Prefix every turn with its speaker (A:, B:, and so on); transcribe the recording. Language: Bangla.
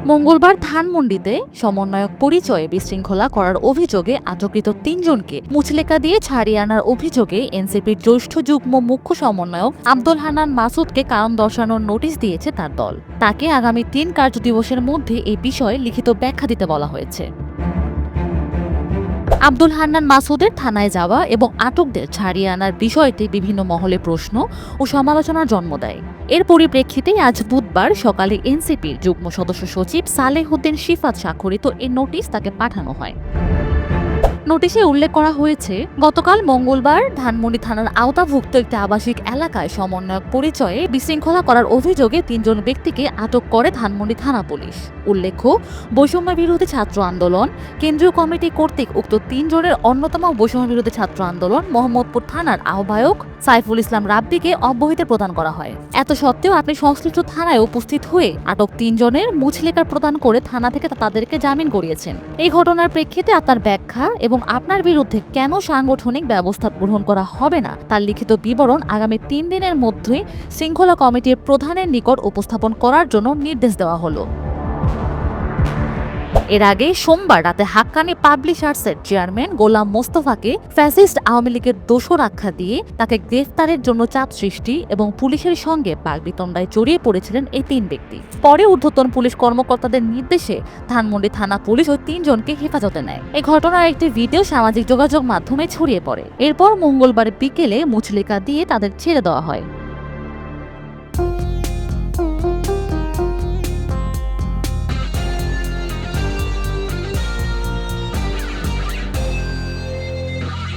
A: মঙ্গলবার ধানমন্ডিতে সমন্বয়ক পরিচয়ে বিশৃঙ্খলা করার অভিযোগে আটককৃত তিনজনকে মুচলেকা দিয়ে ছাড়িয়ে আনার অভিযোগে এনসিপির জ্যেষ্ঠ যুগ্ম মুখ্য সমন্বয়ক আব্দুল হান্নান মাসুদকে কারণ দর্শানোর নোটিশ দিয়েছে তার দল। তাকে আগামী ৩ কার্যদিবসের মধ্যে এই বিষয়ে লিখিত ব্যাখ্যা দিতে বলা হয়েছে। আব্দুল হান্নান মাসুদের থানায় যাওয়া এবং আটকদের ছাড়িয়ে আনার বিষয়টি বিভিন্ন মহলে প্রশ্ন ও সমালোচনার জন্ম দেয়। এর পরিপ্রেক্ষিতে আজ বুধবার সকালে এনসিপির যুগ্ম সদস্য সচিব সালেহউদ্দিন শিফাত স্বাক্ষরিত এই নোটিশ তাকে পাঠানো হয়। নোটিশে উল্লেখ করা হয়েছে, গতকাল মঙ্গলবার ধানমন্ডি থানার আওতাভুক্ত একটি আবাসিক এলাকায় সমন্বয়ক পরিচয়ে বিশৃঙ্খলা করার অভিযোগে ৩ জন ব্যক্তিকে আটক করে ধানমন্ডি থানা পুলিশ। উল্লেখ্য, বৈষম্য বিরোধী ছাত্র আন্দোলন কেন্দ্রীয় কমিটি কর্তৃক উক্ত ৩ জনের অন্যতম বৈষম্য বিরোধী ছাত্র আন্দোলন মোহাম্মদপুর থানার আহ্বায়ক সাইফুল ইসলাম রাব্বিকে অব্যাহতি প্রদান করা হয়। এত সত্ত্বেও আপনি সংশ্লিষ্ট থানায় উপস্থিত হয়ে আটক ৩ জনের মুচলেকা প্রদান করে থানা থেকে তাদেরকে জামিন করিয়েছেন। এই ঘটনার প্রেক্ষিতে আপনার ব্যাখ্যা এবং আপনার বিরুদ্ধে কেন সাংগঠনিক ব্যবস্থা গ্রহণ করা হবে না তার লিখিত বিবরণ আগামী ৩ দিনের মধ্যে শৃঙ্খলা কমিটির প্রধানের নিকট উপস্থাপন করার জন্য নির্দেশ দেওয়া হলো। এর আগে সোমবার রাতে হাক্কানি পাবলিশার্সের চেয়ারম্যান গোলাম মোস্তফাকে ফ্যাসিস্ট আওয়ামী লীগের দোসর আখ্যা দিয়ে তাকে গ্রেফতারের জন্য চাপ সৃষ্টি এবং পুলিশের সঙ্গে বাগবিতণ্ডায় জড়িয়ে পড়েছিলেন এই ৩ ব্যক্তি। পরে ঊর্ধ্বতন পুলিশ কর্মকর্তাদের নির্দেশে ধানমন্ডি থানা পুলিশ ওই ৩ জনকে হেফাজতে নেয়। এই ঘটনার একটি ভিডিও সামাজিক যোগাযোগ মাধ্যমে ছড়িয়ে পড়ে। এরপর মঙ্গলবার বিকেলে মুচলেকা দিয়ে তাদের ছেড়ে দেওয়া হয়।